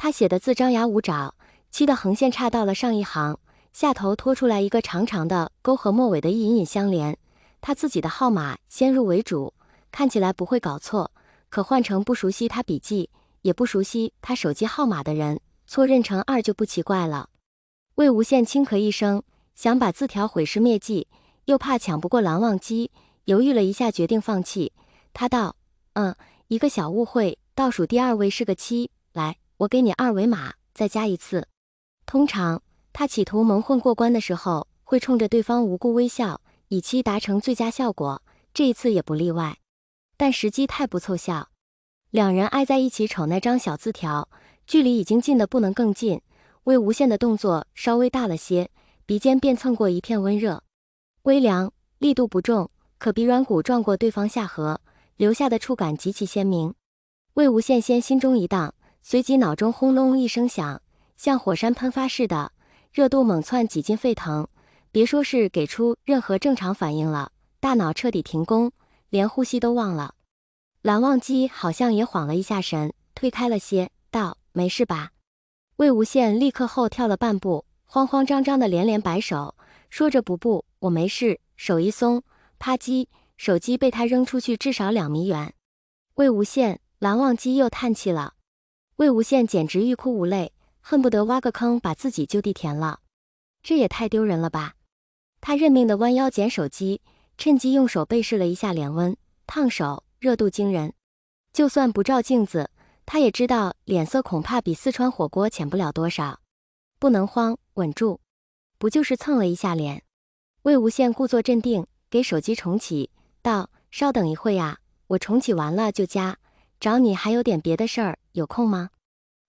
他写的字张牙舞爪，漆的横线差到了上一行，下头拖出来一个长长的勾和末尾的一隐隐相连。他自己的号码先入为主，看起来不会搞错，可换成不熟悉他笔记，也不熟悉他手机号码的人，错认成2就不奇怪了。魏无羡轻咳一声，想把字条毁尸灭迹，又怕抢不过蓝忘机，犹豫了一下，决定放弃。他道：“一个小误会，倒数第2位是个7，来，我给你2维码，再加一次。”通常他企图蒙混过关的时候，会冲着对方无故微笑，以期达成最佳效果，这一次也不例外。但时机太不凑效，两人挨在一起瞅那张小字条，距离已经近得不能更近。魏无羡的动作稍微大了些，鼻尖便蹭过一片温热，微凉，力度不重，可鼻软骨撞过对方下颌，留下的触感极其鲜明。魏无羡先心中一荡，随即脑中轰隆一声响，像火山喷发似的，热度猛窜挤进沸腾，别说是给出任何正常反应了，大脑彻底停工，连呼吸都忘了。蓝忘机好像也晃了一下神，推开了些，道：“没事吧？”魏无羡立刻后跳了半步，慌慌张张的连连摆手，说着不，我没事，手一松，啪叽，手机被他扔出去至少2米远。魏无羡、蓝忘机又叹气了。魏无羡简直欲哭无泪，恨不得挖个坑把自己就地填了。这也太丢人了吧！他认命的弯腰捡手机，趁机用手背试了一下脸温，烫手，热度惊人。就算不照镜子，他也知道脸色恐怕比四川火锅浅不了多少。不能慌，稳住。不就是蹭了一下脸？魏无羡故作镇定，给手机重启，道：“稍等一会呀，我重启完了就加。找你还有点别的事儿，有空吗？”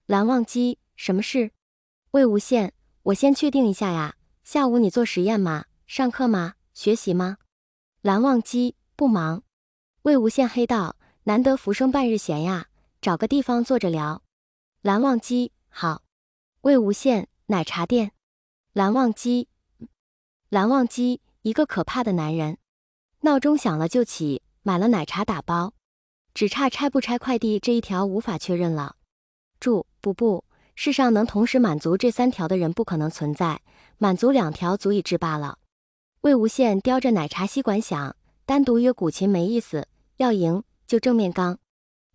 蓝忘机：“什么事？”魏无羡：“我先确定一下呀，下午你做实验吗？上课吗？学习吗？”蓝忘机：“不忙。”魏无羡嘿道：“难得浮生半日闲呀，找个地方坐着聊。”蓝忘机：“好。”魏无羡：“奶茶店。”蓝忘机：“蓝忘机，一个可怕的男人。”闹钟响了就起，买了奶茶打包，只差拆不拆快递这一条无法确认了。不，世上能同时满足这3条的人不可能存在，满足2条足以制罢了。魏无羡叼着奶茶吸管想，单独约古琴没意思，要赢就正面刚。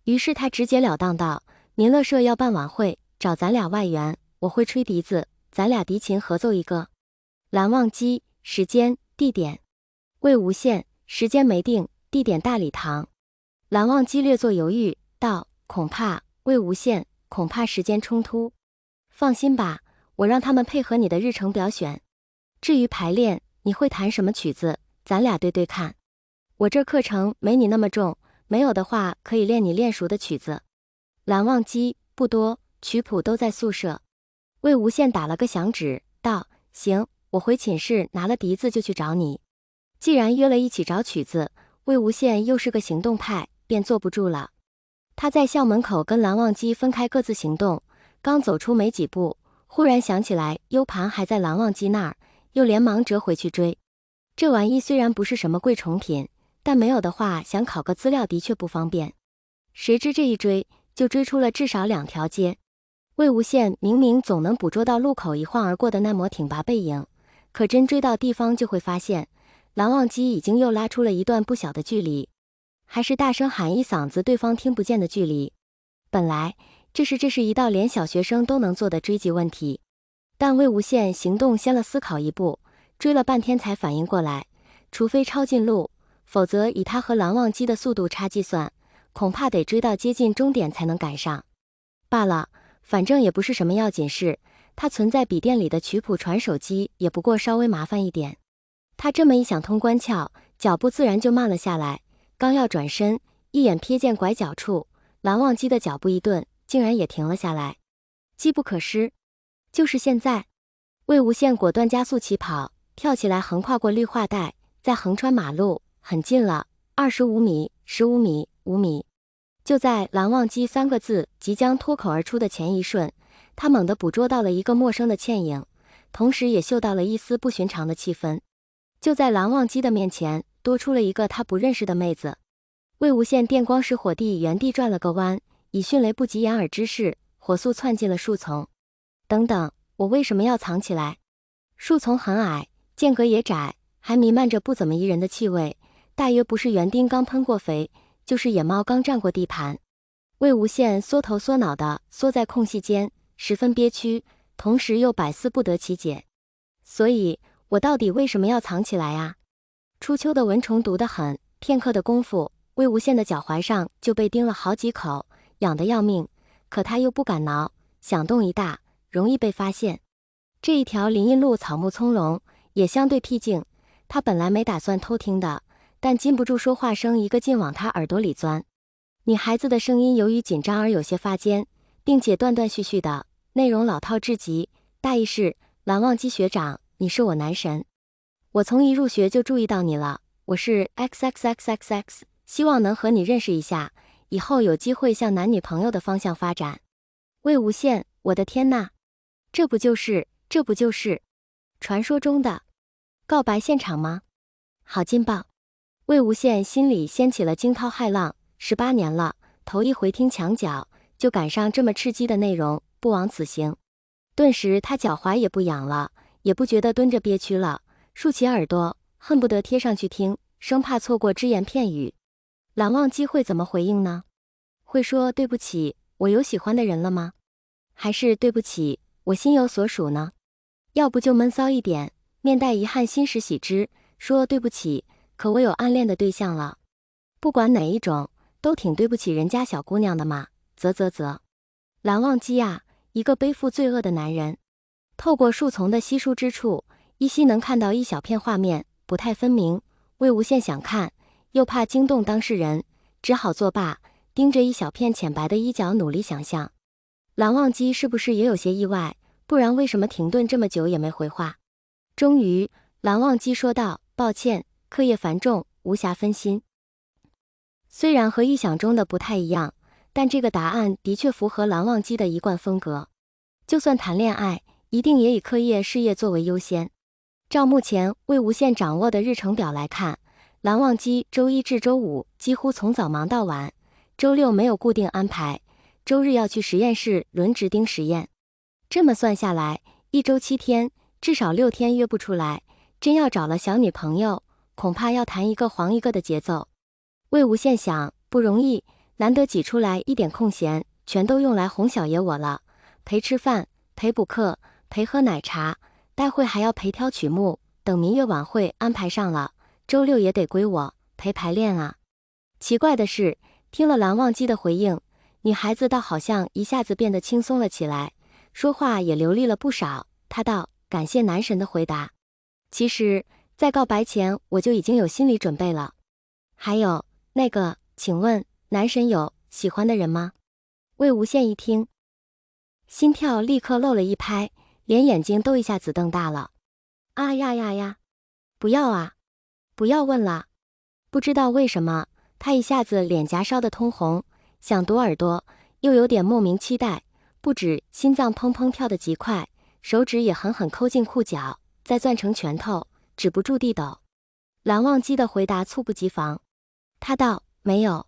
于是他直截了当道：“民乐社要办晚会，找咱俩外援，我会吹笛子，咱俩笛琴合奏一个。”蓝忘机：“时间、地点。”魏无羡：“时间没定，地点大礼堂。”蓝忘机略作犹豫，道：“恐怕。”魏无羡：“恐怕时间冲突。”放心吧，我让他们配合你的日程表选。至于排练，你会弹什么曲子，咱俩对对看。我这课程没你那么重，没有的话可以练你练熟的曲子。蓝忘机：“不多，曲谱都在宿舍。”魏无羡打了个响指，道：“行，我回寝室拿了笛子就去找你。”既然约了一起找曲子，魏无羡又是个行动派，便坐不住了。他在校门口跟蓝忘机分开各自行动，刚走出没几步，忽然想起来 U 盘还在蓝忘机那儿，又连忙折回去追。这玩意虽然不是什么贵重品，但没有的话想拷个资料的确不方便。谁知这一追就追出了至少2条街。魏无羡明明总能捕捉到路口一晃而过的那抹挺拔背影，可真追到地方就会发现蓝忘机已经又拉出了一段不小的距离，还是大声喊一嗓子对方听不见的距离。本来这是一道连小学生都能做的追击问题，但魏无羡行动先了思考一步，追了半天才反应过来，除非超近路，否则以他和蓝忘机的速度差计算，恐怕得追到接近终点才能赶上。罢了，反正也不是什么要紧事，他存在笔电里的曲谱传手机也不过稍微麻烦一点。他这么一想通关窍，脚步自然就慢了下来，刚要转身，一眼瞥见拐角处，蓝忘机的脚步一顿，竟然也停了下来。机不可失，就是现在！魏无羡果断加速起跑，跳起来横跨过绿化带，再横穿马路，很近了，25米、15米、5米。就在蓝忘机3个字即将脱口而出的前一瞬，他猛地捕捉到了一个陌生的倩影，同时也嗅到了一丝不寻常的气氛。就在蓝忘机的面前，多出了一个他不认识的妹子。魏无羡电光石火地原地转了个弯，以迅雷不及掩耳之势火速窜进了树丛。等等，我为什么要藏起来？树丛很矮，间隔也窄，还弥漫着不怎么宜人的气味，大约不是园丁刚喷过肥，就是野猫刚占过地盘。魏无羡缩头缩脑的缩在空隙间，十分憋屈，同时又百思不得其解。所以，我到底为什么要藏起来啊？初秋的蚊虫毒得很，片刻的功夫，魏无羡的脚踝上就被叮了好几口，痒得要命，可他又不敢挠，响动一大，容易被发现。这一条林荫路草木葱茏，也相对僻静，他本来没打算偷听的，但禁不住说话声一个劲往他耳朵里钻。女孩子的声音由于紧张而有些发尖，并且断断续续的，内容老套至极，大意是：蓝忘机学长，你是我男神，我从一入学就注意到你了，我是 XXXXX， 希望能和你认识一下，以后有机会向男女朋友的方向发展。魏无羡，我的天呐，这不就是传说中的告白现场吗？好劲爆！魏无羡心里掀起了惊涛骇浪，18年了，头一回听墙角，就赶上这么刺激的内容，不枉此行。顿时他脚踝也不痒了，也不觉得蹲着憋屈了，竖起耳朵，恨不得贴上去听，生怕错过只言片语。蓝忘机会怎么回应呢？会说对不起，我有喜欢的人了吗？还是对不起，我心有所属呢？要不就闷骚一点，面带遗憾欣时喜之，说对不起，可我有暗恋的对象了。不管哪一种，都挺对不起人家小姑娘的嘛，啧。蓝忘机啊，一个背负罪恶的男人。透过树丛的稀疏之处，依稀能看到一小片画面，不太分明。魏无羡想看，又怕惊动当事人，只好作罢，盯着一小片浅白的衣角努力想象。蓝忘机是不是也有些意外？不然为什么停顿这么久也没回话？终于，蓝忘机说道：“抱歉，课业繁重，无暇分心。”虽然和预想中的不太一样，但这个答案的确符合蓝忘机的一贯风格。就算谈恋爱，一定也以课业事业作为优先。照目前魏无羡掌握的日程表来看，蓝忘机周一至周五几乎从早忙到晚，周六没有固定安排，周日要去实验室轮值盯实验。这么算下来，一周7天，至少6天约不出来，真要找了小女朋友，恐怕要谈一个黄一个的节奏。魏无羡想，不容易，难得挤出来一点空闲，全都用来哄小爷我了，陪吃饭，陪补课，陪喝奶茶，待会还要陪挑曲目，等民乐晚会安排上了，周六也得归我，陪排练啊。奇怪的是，听了蓝忘机的回应，女孩子倒好像一下子变得轻松了起来，说话也流利了不少。她道：“感谢男神的回答。其实，在告白前我就已经有心理准备了。还有，那个，请问，男神有喜欢的人吗？”魏无羡一听，心跳立刻漏了一拍，连眼睛都一下子瞪大了。啊呀！不要啊！不要问了。不知道为什么，他一下子脸颊烧得通红，想堵耳朵，又有点莫名期待。不止心脏砰砰跳得极快，手指也狠狠抠进裤脚，再攥成拳头，止不住地抖。蓝忘机的回答猝不及防，他道：“没有。”